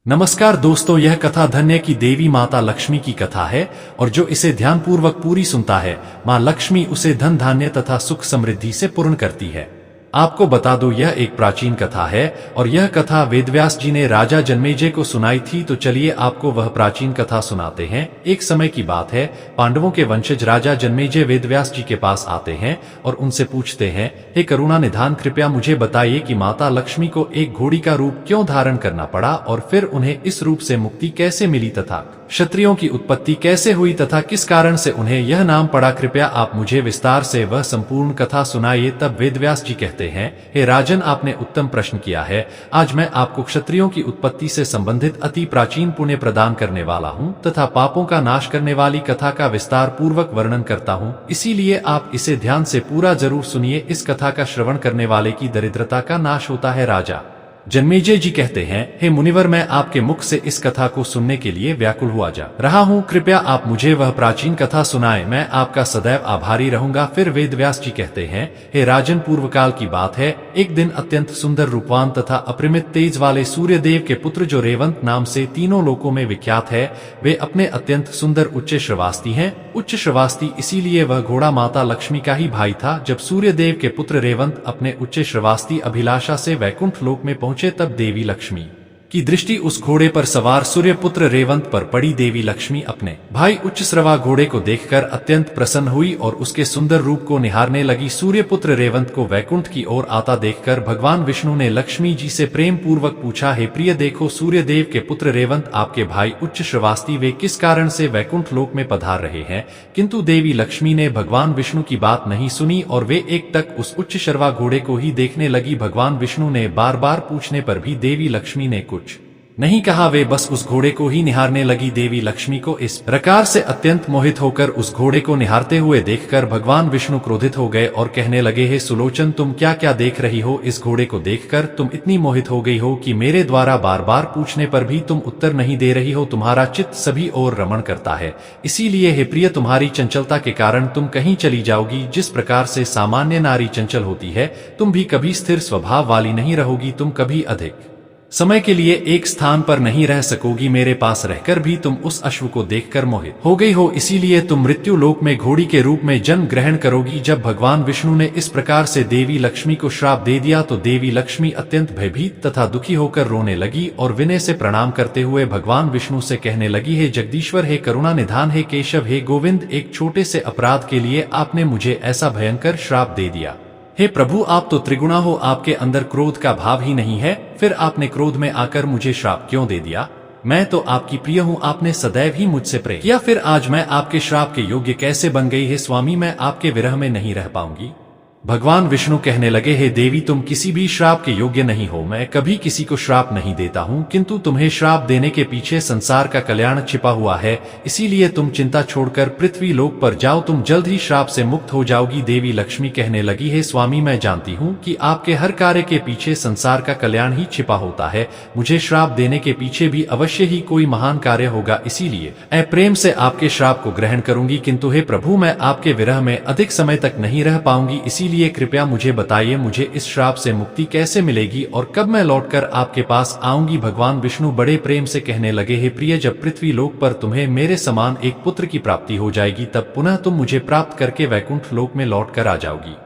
नमस्कार दोस्तों, यह कथा धन्य की देवी माता लक्ष्मी की कथा है और जो इसे ध्यानपूर्वक पूरी सुनता है, मां लक्ष्मी उसे धन धान्य तथा सुख समृद्धि से पूर्ण करती है। आपको बता दूं, यह एक प्राचीन कथा है और यह कथा वेदव्यास जी ने राजा जन्मेजय को सुनाई थी। तो चलिए आपको वह प्राचीन कथा सुनाते हैं। एक समय की बात है, पांडवों के वंशज राजा जन्मेजय वेदव्यास जी के पास आते हैं और उनसे पूछते हैं, हे करुणा निधान, कृपया मुझे बताइए कि माता लक्ष्मी को एक घोड़ी का रूप क्यों धारण करना पड़ा और फिर उन्हें इस रूप से मुक्ति कैसे मिली तथा क्षत्रियों की उत्पत्ति कैसे हुई तथा किस कारण से उन्हें यह नाम पड़ा। कृपया आप मुझे विस्तार से वह संपूर्ण कथा सुनाइए। तब वेदव्यास जी कहते हैं, हे राजन, आपने उत्तम प्रश्न किया है। आज मैं आपको क्षत्रियों की उत्पत्ति से संबंधित अति प्राचीन पुण्य प्रदान करने वाला हूँ तथा पापों का नाश करने वाली कथा का विस्तार पूर्वक वर्णन करता हूँ, इसीलिए आप इसे ध्यान से पूरा जरूर सुनिए। इस कथा का श्रवण करने वाले की दरिद्रता का नाश होता है। राजा जन्मेजय जी कहते हैं, हे मुनिवर, मैं आपके मुख से इस कथा को सुनने के लिए व्याकुल हुआ जा रहा हूँ। कृपया आप मुझे वह प्राचीन कथा सुनाएं, मैं आपका सदैव आभारी रहूंगा। फिर वेदव्यास जी कहते हैं, हे राजन, पूर्व काल की बात है। एक दिन अत्यंत सुंदर, रूपवान तथा अपरिमित तेज वाले सूर्यदेव के पुत्र, जो रेवंत नाम से तीनों लोकों में विख्यात है, वे अपने अत्यंत सुंदर उच्च श्रवास्ती हैं। उच्च श्रवास्ती इसीलिए वह घोड़ा माता लक्ष्मी का ही भाई था। जब सूर्यदेव के पुत्र रेवंत अपने उच्च श्रवास्ती अभिलाषा से वैकुंठ लोक में पहुंचे, तब देवी लक्ष्मी की दृष्टि उस घोड़े पर सवार सूर्यपुत्र रेवंत पर पड़ी। देवी लक्ष्मी अपने भाई उच्चश्रवा घोड़े को देखकर अत्यंत प्रसन्न हुई और उसके सुंदर रूप को निहारने लगी। सूर्यपुत्र रेवंत को वैकुंठ की ओर आता देखकर भगवान विष्णु ने लक्ष्मी जी से प्रेम पूर्वक पूछा, हे प्रिय, देखो सूर्यदेव के पुत्र रेवंत आपके भाई उच्च श्रवास्ती वे किस कारण से वैकुंठ लोक में पधार रहे हैं। किंतु देवी लक्ष्मी ने भगवान विष्णु की बात नहीं सुनी और वे एक तक उस उच्च श्रवा घोड़े को ही देखने लगी। भगवान विष्णु ने बार बार पूछने पर भी देवी लक्ष्मी ने कुछ नहीं कहा, वे बस उस घोड़े को ही निहारने लगी। देवी लक्ष्मी को इस प्रकार से अत्यंत मोहित होकर उस घोड़े को निहारते हुए देखकर भगवान विष्णु क्रोधित हो गए और कहने लगे, हे सुलोचन, तुम क्या क्या देख रही हो। इस घोड़े को देखकर तुम इतनी मोहित हो गई हो कि मेरे द्वारा बार बार पूछने पर भी तुम उत्तर नहीं दे रही हो। तुम्हारा चित्त सभी ओर रमण करता है, इसीलिए हे प्रिय, तुम्हारी चंचलता के कारण तुम कहीं चली जाओगी। जिस प्रकार से सामान्य नारी चंचल होती है, तुम भी कभी स्थिर स्वभाव वाली नहीं रहोगी। तुम कभी अधिक समय के लिए एक स्थान पर नहीं रह सकोगी। मेरे पास रहकर भी तुम उस अश्व को देखकर मोहित हो गई हो, इसीलिए तुम मृत्यु लोक में घोड़ी के रूप में जन्म ग्रहण करोगी। जब भगवान विष्णु ने इस प्रकार से देवी लक्ष्मी को श्राप दे दिया तो देवी लक्ष्मी अत्यंत भयभीत तथा दुखी होकर रोने लगी और विनय से प्रणाम करते हुए भगवान विष्णु से कहने लगी, हे जगदीश्वर, हे करुणा निधान, हे केशव, हे गोविंद, एक छोटे से अपराध के लिए आपने मुझे ऐसा भयंकर श्राप दे दिया। हे प्रभु, आप तो त्रिगुणा हो, आपके अंदर क्रोध का भाव ही नहीं है, फिर आपने क्रोध में आकर मुझे श्राप क्यों दे दिया। मैं तो आपकी प्रिय हूँ, आपने सदैव ही मुझसे प्रेम किया, फिर आज मैं आपके श्राप के योग्य कैसे बन गई। हे स्वामी, मैं आपके विरह में नहीं रह पाऊंगी। भगवान विष्णु कहने लगे, हे देवी, तुम किसी भी श्राप के योग्य नहीं हो। मैं कभी किसी को श्राप नहीं देता हूँ, किंतु तुम्हें श्राप देने के पीछे संसार का कल्याण छिपा हुआ है, इसीलिए तुम चिंता छोड़कर पृथ्वी लोक पर जाओ, तुम जल्द ही श्राप से मुक्त हो जाओगी। देवी लक्ष्मी कहने लगी, हे स्वामी, मैं जानती हूँ कि आपके हर कार्य के पीछे संसार का कल्याण ही छिपा होता है। मुझे श्राप देने के पीछे भी अवश्य ही कोई महान कार्य होगा, इसीलिए मैं प्रेम से आपके श्राप को ग्रहण करूंगी। किंतु हे प्रभु, मैं आपके विरह में अधिक समय तक नहीं रह पाऊंगी, इसीलिए कृपया मुझे बताइए, मुझे इस श्राप से मुक्ति कैसे मिलेगी और कब मैं लौटकर आपके पास आऊंगी। भगवान विष्णु बड़े प्रेम से कहने लगे, हे प्रिय, जब पृथ्वी लोक पर तुम्हें मेरे समान एक पुत्र की प्राप्ति हो जाएगी, तब पुनः तुम मुझे प्राप्त करके वैकुंठ लोक में लौटकर आ जाओगी।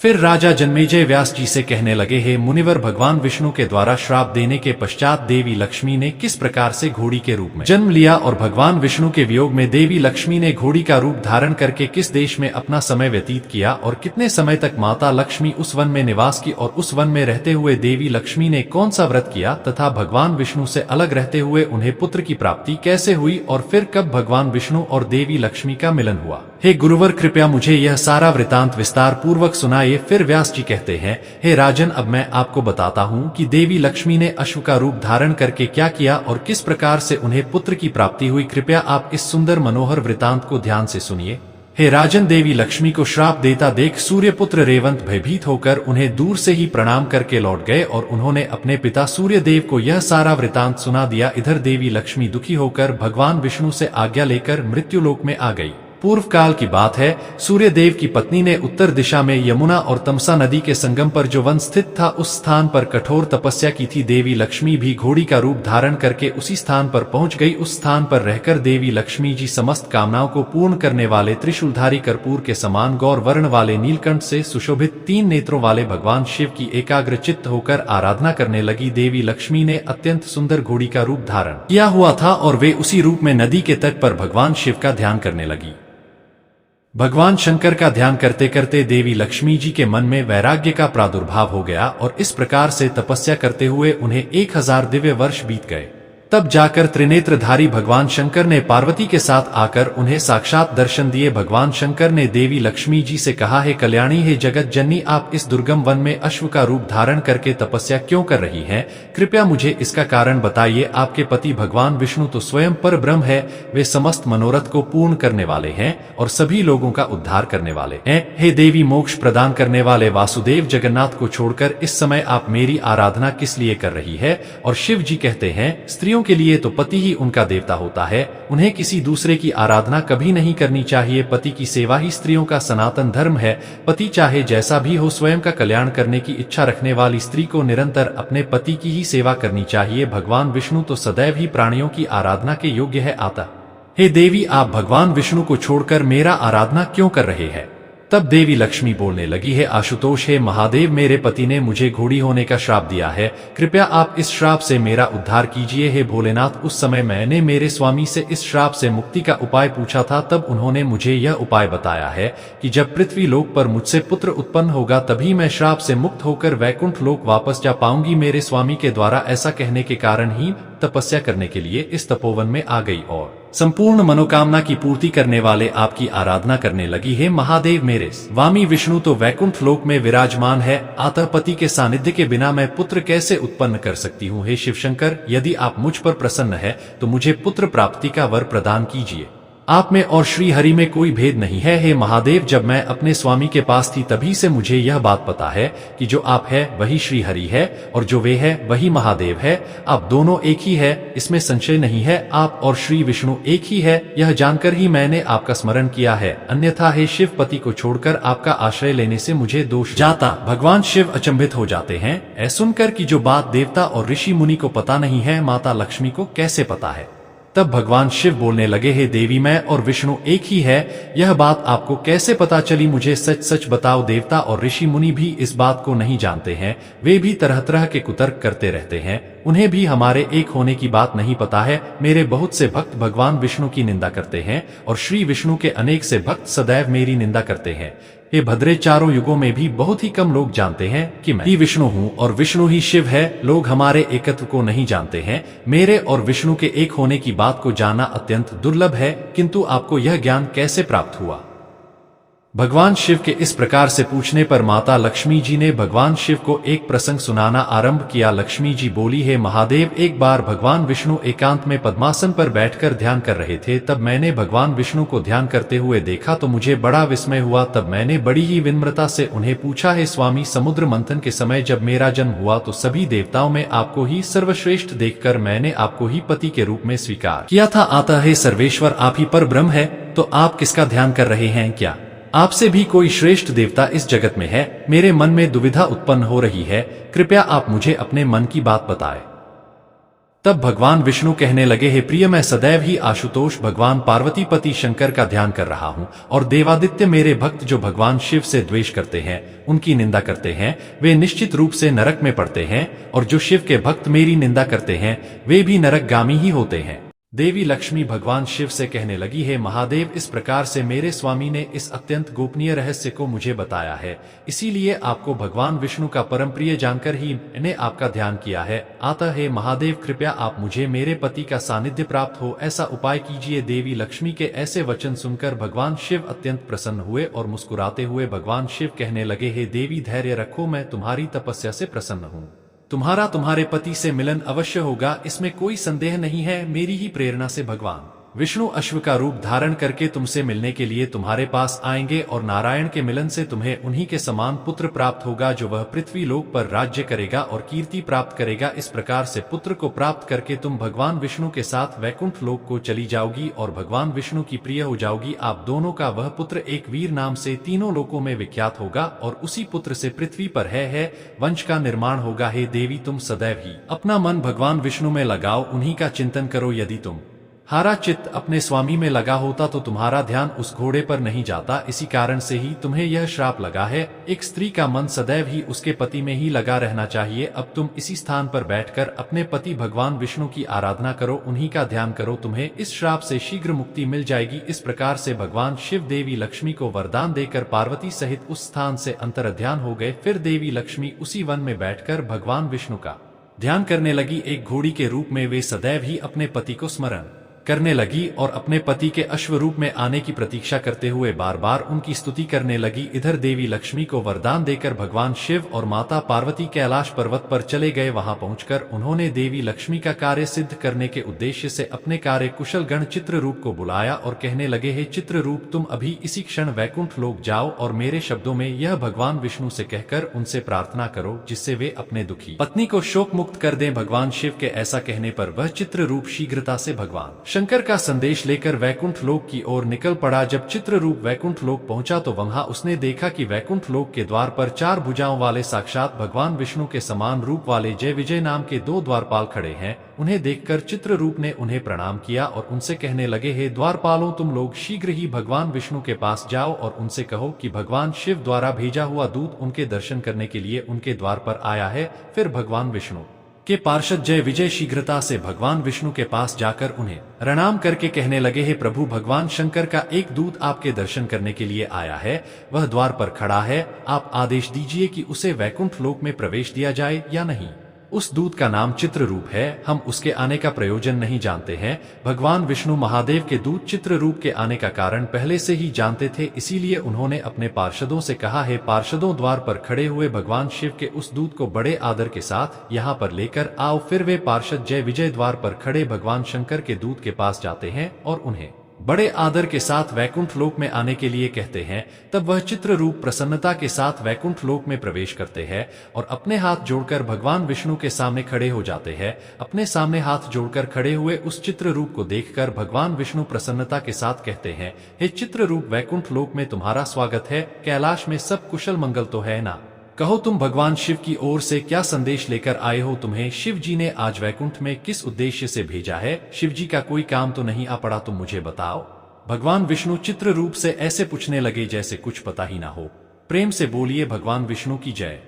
फिर राजा जन्मेजय व्यास जी से कहने लगे, हे मुनिवर, भगवान विष्णु के द्वारा श्राप देने के पश्चात देवी लक्ष्मी ने किस प्रकार से घोड़ी के रूप में जन्म लिया और भगवान विष्णु के वियोग में देवी लक्ष्मी ने घोड़ी का रूप धारण करके किस देश में अपना समय व्यतीत किया और कितने समय तक माता लक्ष्मी उस वन में निवास की और उस वन में रहते हुए देवी लक्ष्मी ने कौन सा व्रत किया तथा भगवान विष्णु से अलग रहते हुए उन्हें पुत्र की प्राप्ति कैसे हुई और फिर कब भगवान विष्णु और देवी लक्ष्मी का मिलन हुआ। हे गुरुवर, कृपया मुझे यह सारा वृतांत विस्तार पूर्वक सुनाइए। फिर व्यास जी कहते हैं, हे राजन, अब मैं आपको बताता हूँ कि देवी लक्ष्मी ने अश्व का रूप धारण करके क्या किया और किस प्रकार से उन्हें पुत्र की प्राप्ति हुई। कृपया आप इस सुंदर मनोहर वृतांत को ध्यान से सुनिए। हे राजन, देवी लक्ष्मी को श्राप देता देख सूर्यपुत्र रेवंत भयभीत होकर उन्हें दूर से ही प्रणाम करके लौट गए और उन्होंने अपने पिता सूर्यदेव को यह सारा वृतांत सुना दिया। इधर देवी लक्ष्मी दुखी होकर भगवान विष्णु से आज्ञा लेकर मृत्युलोक में आ गई। पूर्व काल की बात है, सूर्य देव की पत्नी ने उत्तर दिशा में यमुना और तमसा नदी के संगम पर जो वन स्थित था उस स्थान पर कठोर तपस्या की थी। देवी लक्ष्मी भी घोड़ी का रूप धारण करके उसी स्थान पर पहुंच गई। उस स्थान पर रहकर देवी लक्ष्मी जी समस्त कामनाओं को पूर्ण करने वाले त्रिशूलधारी कर्पूर के समान गौर वर्ण वाले नीलकंठ से सुशोभित 3 नेत्रों वाले भगवान शिव की एकाग्र चित्त होकर आराधना करने लगी। देवी लक्ष्मी ने अत्यंत सुंदर घोड़ी का रूप धारण किया हुआ था और वे उसी रूप में नदी के तट पर भगवान शिव का ध्यान करने लगी। भगवान शंकर का ध्यान करते करते देवी लक्ष्मी जी के मन में वैराग्य का प्रादुर्भाव हो गया और इस प्रकार से तपस्या करते हुए उन्हें 1000 दिव्य वर्ष बीत गए। तब जाकर त्रिनेत्रधारी भगवान शंकर ने पार्वती के साथ आकर उन्हें साक्षात दर्शन दिए। भगवान शंकर ने देवी लक्ष्मी जी से कहा, हे कल्याणी, हे जगत जननी, आप इस दुर्गम वन में अश्व का रूप धारण करके तपस्या क्यों कर रही हैं? कृपया मुझे इसका कारण बताइए। आपके पति भगवान विष्णु तो स्वयं पर ब्रह्म है, वे समस्त मनोरथ को पूर्ण करने वाले हैं और सभी लोगों का उद्धार करने वाले हैं। हे देवी, मोक्ष प्रदान करने वाले वासुदेव जगन्नाथ को छोड़कर इस समय आप मेरी आराधना किस लिए कर रही है? और शिव जी कहते हैं, स्त्रियों के लिए तो पति ही उनका देवता होता है, उन्हें किसी दूसरे की आराधना कभी नहीं करनी चाहिए। पति की सेवा ही स्त्रियों का सनातन धर्म है। पति चाहे जैसा भी हो, स्वयं का कल्याण करने की इच्छा रखने वाली स्त्री को निरंतर अपने पति की ही सेवा करनी चाहिए। भगवान विष्णु तो सदैव ही प्राणियों की आराधना के योग्य है। आता हे देवी, आप भगवान विष्णु को छोड़कर मेरा आराधना क्यों कर रहे हैं? तब देवी लक्ष्मी बोलने लगी, हे आशुतोष, हे महादेव, मेरे पति ने मुझे घोड़ी होने का श्राप दिया है, कृपया आप इस श्राप से मेरा उद्धार कीजिए। हे भोलेनाथ, उस समय मैंने मेरे स्वामी से इस श्राप से मुक्ति का उपाय पूछा था, तब उन्होंने मुझे यह उपाय बताया है कि जब पृथ्वी लोक पर मुझसे पुत्र उत्पन्न होगा तभी मैं श्राप से मुक्त होकर वैकुंठ लोक वापस जा पाऊंगी। मेरे स्वामी के द्वारा ऐसा कहने के कारण ही तपस्या करने के लिए इस तपोवन में आ गई और संपूर्ण मनोकामना की पूर्ति करने वाले आपकी आराधना करने लगी। हे महादेव, मेरे स्वामी विष्णु तो वैकुंठ लोक में विराजमान है, अतः पति के सानिध्य के बिना मैं पुत्र कैसे उत्पन्न कर सकती हूँ? हे शिवशंकर, यदि आप मुझ पर प्रसन्न है तो मुझे पुत्र प्राप्ति का वर प्रदान कीजिए। आप में और श्री हरि में कोई भेद नहीं है। हे महादेव, जब मैं अपने स्वामी के पास थी तभी से मुझे यह बात पता है कि जो आप है वही श्री हरि है और जो वे है वही महादेव है। आप दोनों एक ही है, इसमें संशय नहीं है। आप और श्री विष्णु एक ही है, यह जानकर ही मैंने आपका स्मरण किया है। अन्यथा हे शिव, पति को छोड़कर आपका आश्रय लेने से मुझे दोष जाता। भगवान शिव अचंभित हो जाते हैं, ऐ सुनकर कि जो बात देवता और ऋषि मुनि को पता नहीं है, माता लक्ष्मी को कैसे पता है? तब भगवान शिव बोलने लगे, हे देवी, मैं और विष्णु एक ही है, यह बात आपको कैसे पता चली? मुझे सच सच बताओ। देवता और ऋषि मुनि भी इस बात को नहीं जानते हैं, वे भी तरह तरह के कुतर्क करते रहते हैं, उन्हें भी हमारे एक होने की बात नहीं पता है। मेरे बहुत से भक्त भगवान विष्णु की निंदा करते हैं और श्री विष्णु के अनेक से भक्त सदैव मेरी निंदा करते हैं। हे भद्रे, चारों युगों में भी बहुत ही कम लोग जानते हैं कि मैं ही विष्णु हूँ और विष्णु ही शिव है। लोग हमारे एकत्व को नहीं जानते हैं। मेरे और विष्णु के एक होने की बात को जानना अत्यंत दुर्लभ है, किंतु आपको यह ज्ञान कैसे प्राप्त हुआ? भगवान शिव के इस प्रकार से पूछने पर माता लक्ष्मी जी ने भगवान शिव को एक प्रसंग सुनाना आरंभ किया। लक्ष्मी जी बोली, हे महादेव, एक बार भगवान विष्णु एकांत में पद्मासन पर बैठकर ध्यान कर रहे थे। तब मैंने भगवान विष्णु को ध्यान करते हुए देखा तो मुझे बड़ा विस्मय हुआ। तब मैंने बड़ी ही विनम्रता से उन्हें पूछा, हे स्वामी, समुद्र मंथन के समय जब मेरा जन्म हुआ तो सभी देवताओं में आपको ही सर्वश्रेष्ठ देखकर मैंने आपको ही पति के रूप में स्वीकार किया था। आता हे सर्वेश्वर, आप ही पर ब्रह्म है, तो आप किसका ध्यान कर रहे हैं? क्या आपसे भी कोई श्रेष्ठ देवता इस जगत में है? मेरे मन में दुविधा उत्पन्न हो रही है, कृपया आप मुझे अपने मन की बात बताएं। तब भगवान विष्णु कहने लगे, हे प्रिय, मैं सदैव ही आशुतोष भगवान पार्वती पति शंकर का ध्यान कर रहा हूँ और देवादित्य मेरे भक्त जो भगवान शिव से द्वेष करते हैं, उनकी निंदा करते हैं, वे निश्चित रूप से नरक में पड़ते हैं और जो शिव के भक्त मेरी निंदा करते हैं वे भी नरकगामी ही होते हैं। देवी लक्ष्मी भगवान शिव से कहने लगी, हे महादेव, इस प्रकार से मेरे स्वामी ने इस अत्यंत गोपनीय रहस्य को मुझे बताया है, इसीलिए आपको भगवान विष्णु का परम प्रिय जानकर ही मैंने आपका ध्यान किया है। अतः हे महादेव, कृपया आप मुझे मेरे पति का सानिध्य प्राप्त हो ऐसा उपाय कीजिए। देवी लक्ष्मी के ऐसे वचन सुनकर भगवान शिव अत्यंत प्रसन्न हुए और मुस्कुराते हुए भगवान शिव कहने लगे, हे देवी, धैर्य रखो, मैं तुम्हारी तपस्या से प्रसन्न हूँ। तुम्हारा तुम्हारे पति से मिलन अवश्य होगा, इसमें कोई संदेह नहीं है। मेरी ही प्रेरणा से भगवान विष्णु अश्व का रूप धारण करके तुमसे मिलने के लिए तुम्हारे पास आएंगे और नारायण के मिलन से तुम्हें उन्हीं के समान पुत्र प्राप्त होगा जो वह पृथ्वी लोक पर राज्य करेगा और कीर्ति प्राप्त करेगा। इस प्रकार से पुत्र को प्राप्त करके तुम भगवान विष्णु के साथ वैकुंठ लोक को चली जाओगी और भगवान विष्णु की प्रिय हो जाओगी। आप दोनों का वह पुत्र एक वीर नाम से तीनों लोकों में विख्यात होगा और उसी पुत्र से पृथ्वी पर है वंश का निर्माण होगा। हे देवी, तुम सदैव ही अपना मन भगवान विष्णु में लगाओ, उन्हीं का चिंतन करो। यदि तुम हारा चित्त अपने स्वामी में लगा होता तो तुम्हारा ध्यान उस घोड़े पर नहीं जाता। इसी कारण से ही तुम्हें यह श्राप लगा है। एक स्त्री का मन सदैव ही उसके पति में ही लगा रहना चाहिए। अब तुम इसी स्थान पर बैठकर अपने पति भगवान विष्णु की आराधना करो, उन्हीं का ध्यान करो, तुम्हें इस श्राप से शीघ्र मुक्ति मिल जाएगी। इस प्रकार से भगवान शिव देवी लक्ष्मी को वरदान देकर पार्वती सहित उस स्थान से अंतर्ध्यान हो गए। फिर देवी लक्ष्मी उसी वन में बैठकर भगवान विष्णु का ध्यान करने लगी। एक घोड़ी के रूप में वे सदैव ही अपने पति को स्मरण करने लगी और अपने पति के अश्व रूप में आने की प्रतीक्षा करते हुए बार बार उनकी स्तुति करने लगी। इधर देवी लक्ष्मी को वरदान देकर भगवान शिव और माता पार्वती कैलाश पर्वत पर चले गए। वहां पहुंचकर उन्होंने देवी लक्ष्मी का कार्य सिद्ध करने के उद्देश्य से अपने कार्य कुशल गण चित्ररूप को बुलाया और कहने लगे, हे चित्ररूप, तुम अभी इसी क्षण वैकुंठ लोक जाओ और मेरे शब्दों में यह भगवान विष्णु से कहकर उनसे प्रार्थना करो जिससे वे अपने दुखी पत्नी को शोक मुक्त कर दें। भगवान शिव के ऐसा कहने पर वह चित्ररूप शीघ्रता से भगवान शंकर का संदेश लेकर वैकुंठ लोक की ओर निकल पड़ा। जब चित्ररूप वैकुंठ लोक पहुंचा तो वहां उसने देखा कि वैकुंठ लोक के द्वार पर 4 भुजाओं वाले साक्षात भगवान विष्णु के समान रूप वाले जय विजय नाम के 2 द्वारपाल खड़े हैं। उन्हें देखकर चित्ररूप ने उन्हें प्रणाम किया और उनसे कहने लगे, हे द्वारपालों, तुम लोग शीघ्र ही भगवान विष्णु के पास जाओ और उनसे कहो कि भगवान शिव द्वारा भेजा हुआ दूत उनके दर्शन करने के लिए उनके द्वार पर आया है। फिर भगवान विष्णु के पार्षद जय विजय शीघ्रता से भगवान विष्णु के पास जाकर उन्हें प्रणाम करके कहने लगे, हे प्रभु, भगवान शंकर का एक दूत आपके दर्शन करने के लिए आया है। वह द्वार पर खड़ा है। आप आदेश दीजिए कि उसे वैकुंठ लोक में प्रवेश दिया जाए या नहीं। उस दूत का नाम चित्ररूप है। हम उसके आने का प्रयोजन नहीं जानते हैं। भगवान विष्णु महादेव के दूत चित्ररूप के आने का कारण पहले से ही जानते थे, इसीलिए उन्होंने अपने पार्षदों से कहा, है पार्षदों, द्वार पर खड़े हुए भगवान शिव के उस दूत को बड़े आदर के साथ यहाँ पर लेकर आओ। फिर वे पार्षद जय विजय द्वार पर खड़े भगवान शंकर के दूत के पास जाते हैं और उन्हें बड़े आदर के साथ वैकुंठ लोक में आने के लिए कहते हैं। तब वह चित्ररूप प्रसन्नता के साथ वैकुंठ लोक में प्रवेश करते हैं और अपने हाथ जोड़कर भगवान विष्णु के सामने खड़े हो जाते हैं। अपने सामने हाथ जोड़कर खड़े हुए उस चित्ररूप को देखकर भगवान विष्णु प्रसन्नता के साथ कहते हैं, हे चित्ररूप, वैकुंठ लोक में तुम्हारा स्वागत है। कैलाश में सब कुशल मंगल तो है ना? कहो, तुम भगवान शिव की ओर से क्या संदेश लेकर आए हो? तुम्हें शिव जी ने आज वैकुंठ में किस उद्देश्य से भेजा है? शिव जी का कोई काम तो नहीं आ पड़ा? तुम मुझे बताओ। भगवान विष्णु चित्ररूप से ऐसे पूछने लगे जैसे कुछ पता ही ना हो। प्रेम से बोलिए, भगवान विष्णु की जय।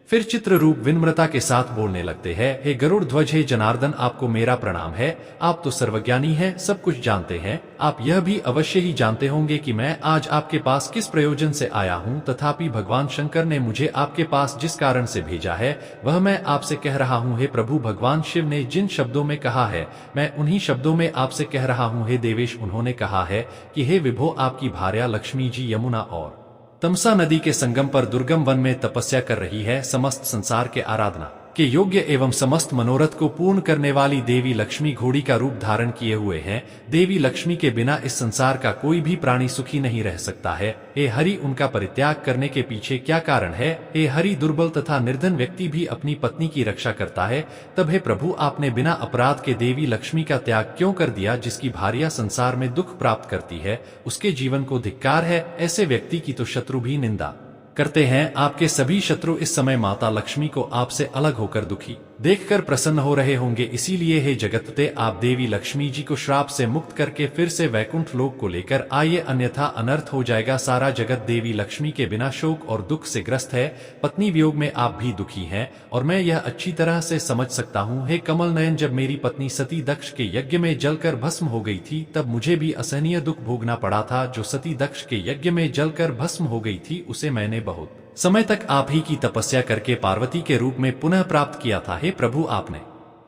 फिर चित्ररूप विनम्रता के साथ बोलने लगते हैं, हे गरुड़ ध्वज, हे जनार्दन, आपको मेरा प्रणाम है। आप तो सर्वज्ञानी हैं, सब कुछ जानते हैं। आप यह भी अवश्य ही जानते होंगे कि मैं आज आपके पास किस प्रयोजन से आया हूँ। तथापि भगवान शंकर ने मुझे आपके पास जिस कारण से भेजा है वह मैं आपसे कह रहा हूँ। हे प्रभु, भगवान शिव ने जिन शब्दों में कहा है मैं उन्हीं शब्दों में आपसे कह रहा हूँ। हे देवेश, उन्होंने कहा है कि हे विभो, आपकी भार्या लक्ष्मी जी यमुना और तमसा नदी के संगम पर दुर्गम वन में तपस्या कर रही है। समस्त संसार के आराधना के योग्य एवं समस्त मनोरथ को पूर्ण करने वाली देवी लक्ष्मी घोड़ी का रूप धारण किए हुए हैं। देवी लक्ष्मी के बिना इस संसार का कोई भी प्राणी सुखी नहीं रह सकता है। हे हरि, उनका परित्याग करने के पीछे क्या कारण है? हे हरि, दुर्बल तथा निर्धन व्यक्ति भी अपनी पत्नी की रक्षा करता है। तब हे प्रभु, आपने बिना अपराध के देवी लक्ष्मी का त्याग क्यों कर दिया? जिसकी भार्या संसार में दुख प्राप्त करती है उसके जीवन को धिक्कार है। ऐसे व्यक्ति की तो शत्रु भी निंदा करते हैं। आपके सभी शत्रु इस समय माता लक्ष्मी को आपसे अलग होकर दुखी देखकर प्रसन्न हो रहे होंगे। इसीलिए हे जगतपते, आप देवी लक्ष्मी जी को श्राप से मुक्त करके फिर से वैकुंठ लोक को लेकर आइए, अन्यथा अनर्थ हो जाएगा। सारा जगत देवी लक्ष्मी के बिना शोक और दुख से ग्रस्त है। पत्नी वियोग में आप भी दुखी हैं और मैं यह अच्छी तरह से समझ सकता हूँ। हे कमल नयन, जब मेरी पत्नी सती दक्ष के यज्ञ में जलकर भस्म हो गई थी तब मुझे भी असहनीय दुख भोगना पड़ा था। जो सती दक्ष के यज्ञ में जलकर भस्म हो गई थी उसे मैंने बहुत समय तक आप ही की तपस्या करके पार्वती के रूप में पुनः प्राप्त किया था। हे प्रभु, आपने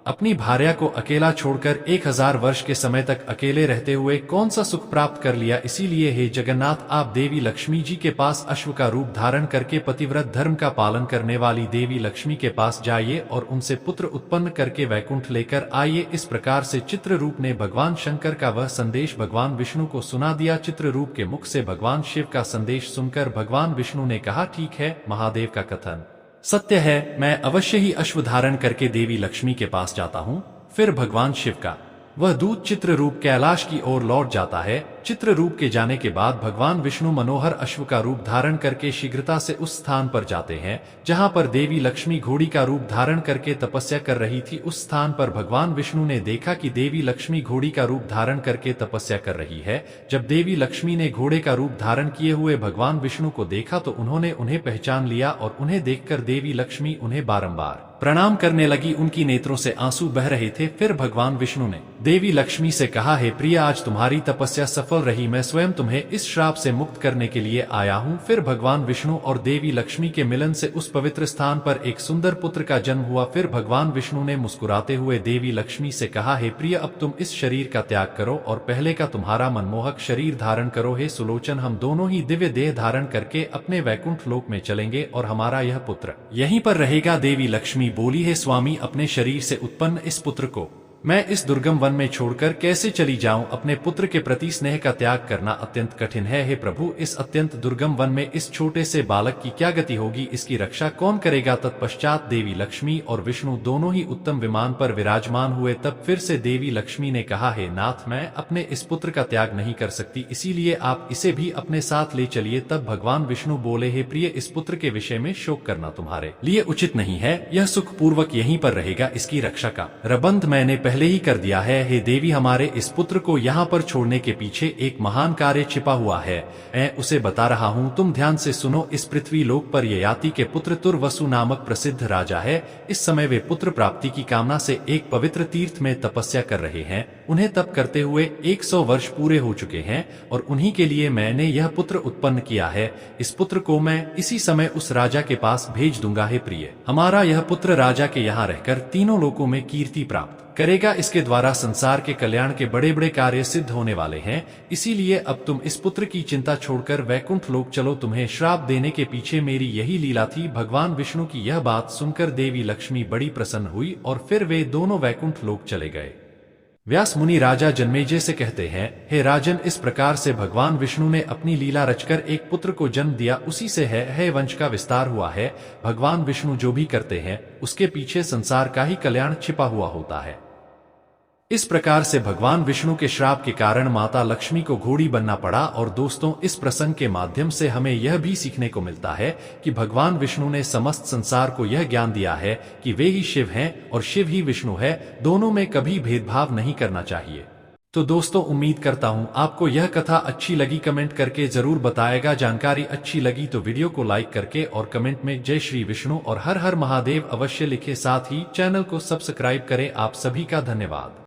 अपनी भार्या को अकेला छोड़कर 1000 वर्ष के समय तक अकेले रहते हुए कौन सा सुख प्राप्त कर लिया। इसीलिए हे जगन्नाथ, आप देवी लक्ष्मी जी के पास अश्व का रूप धारण करके पतिव्रत धर्म का पालन करने वाली देवी लक्ष्मी के पास जाइए और उनसे पुत्र उत्पन्न करके वैकुंठ लेकर आइए। इस प्रकार से चित्ररूप ने भगवान शंकर का वह संदेश भगवान विष्णु को सुना दिया। चित्ररूप के मुख से भगवान शिव का संदेश सुनकर भगवान विष्णु ने कहा, ठीक है, महादेव का कथन सत्य है, मैं अवश्य ही अश्व धारण करके देवी लक्ष्मी के पास जाता हूँ। फिर भगवान शिव का वह दूत चित्ररूप कैलाश की ओर लौट जाता है। चित्ररूप के जाने के बाद भगवान विष्णु मनोहर अश्व का रूप धारण करके शीघ्रता से उस स्थान पर जाते हैं जहां पर देवी लक्ष्मी घोड़ी का रूप धारण करके तपस्या कर रही थी। उस स्थान पर भगवान विष्णु ने देखा कि देवी लक्ष्मी घोड़ी का रूप धारण करके तपस्या कर रही है। जब देवी लक्ष्मी ने घोड़े का रूप धारण किए हुए भगवान विष्णु को देखा तो उन्होंने उन्हें पहचान लिया और उन्हें देखकर देवी लक्ष्मी उन्हें बारंबार प्रणाम करने लगी। उनकी नेत्रों से आंसू बह रहे थे। फिर भगवान विष्णु ने देवी लक्ष्मी से कहा, हे प्रिय, आज तुम्हारी तपस्या सफल रही, मैं स्वयं तुम्हें इस श्राप से मुक्त करने के लिए आया हूँ। फिर भगवान विष्णु और देवी लक्ष्मी के मिलन से उस पवित्र स्थान पर एक सुंदर पुत्र का जन्म हुआ। फिर भगवान विष्णु ने मुस्कुराते हुए देवी लक्ष्मी से कहा, हे प्रिय, अब तुम इस शरीर का त्याग करो और पहले का तुम्हारा मनमोहक शरीर धारण करो। हे सुलोचन, हम दोनों ही दिव्य देह धारण करके अपने वैकुंठ लोक में चलेंगे और हमारा यह पुत्र यहीं पर रहेगा। देवी लक्ष्मी बोली, है स्वामी, अपने शरीर से उत्पन्न इस पुत्र को मैं इस दुर्गम वन में छोड़कर कैसे चली जाऊं? अपने पुत्र के प्रति स्नेह का त्याग करना अत्यंत कठिन है। हे प्रभु, इस अत्यंत दुर्गम वन में इस छोटे से बालक की क्या गति होगी? इसकी रक्षा कौन करेगा? तत्पश्चात देवी लक्ष्मी और विष्णु दोनों ही उत्तम विमान पर विराजमान हुए। तब फिर से देवी लक्ष्मी ने कहा, हे नाथ, मैं अपने इस पुत्र का त्याग नहीं कर सकती, इसीलिए आप इसे भी अपने साथ ले चलिए। तब भगवान विष्णु बोले, हे प्रिय, इस पुत्र के विषय में शोक करना तुम्हारे लिए उचित नहीं है। यह सुखपूर्वक यहीं पर रहेगा। इसकी रक्षा का प्रबंध मैंने पहले ही कर दिया है। हे देवी, हमारे इस पुत्र को यहाँ पर छोड़ने के पीछे एक महान कार्य छिपा हुआ है, मैं उसे बता रहा हूँ, तुम ध्यान से सुनो। इस पृथ्वी लोक पर ययाति के पुत्र तुर्वसु नामक प्रसिद्ध राजा है। इस समय वे पुत्र प्राप्ति की कामना से एक पवित्र तीर्थ में तपस्या कर रहे हैं। उन्हें तप करते हुए 100 वर्ष पूरे हो चुके हैं और उन्हीं के लिए मैंने यह पुत्र उत्पन्न किया है। इस पुत्र को मैं इसी समय उस राजा के पास भेज दूंगा। हे प्रिय, हमारा यह पुत्र राजा के यहाँ रहकर तीनों लोकों में कीर्ति प्राप्त करेगा। इसके द्वारा संसार के कल्याण के बड़े बड़े कार्य सिद्ध होने वाले हैं। इसीलिए अब तुम इस पुत्र की चिंता छोड़कर वैकुंठ लोक चलो। तुम्हें श्राप देने के पीछे मेरी यही लीला थी। भगवान विष्णु की यह बात सुनकर देवी लक्ष्मी बड़ी प्रसन्न हुई और फिर वे दोनों वैकुंठ लोक चले गए। व्यास मुनि राजा जन्मेजय से कहते हैं, हे राजन, इस प्रकार से भगवान विष्णु ने अपनी लीला रचकर एक पुत्र को जन्म दिया। उसी से है वंश का विस्तार हुआ है। भगवान विष्णु जो भी करते हैं उसके पीछे संसार का ही कल्याण छिपा हुआ होता है। इस प्रकार से भगवान विष्णु के श्राप के कारण माता लक्ष्मी को घोड़ी बनना पड़ा। और दोस्तों, इस प्रसंग के माध्यम से हमें यह भी सीखने को मिलता है कि भगवान विष्णु ने समस्त संसार को यह ज्ञान दिया है कि वे ही शिव हैं और शिव ही विष्णु है। दोनों में कभी भेदभाव नहीं करना चाहिए। तो दोस्तों, उम्मीद करता हूँ आपको यह कथा अच्छी लगी। कमेंट करके जरूर बताएगा। जानकारी अच्छी लगी तो वीडियो को लाइक करके और कमेंट में जय श्री विष्णु और हर हर महादेव अवश्य लिखे। साथ ही चैनल को सब्सक्राइब करें। आप सभी का धन्यवाद।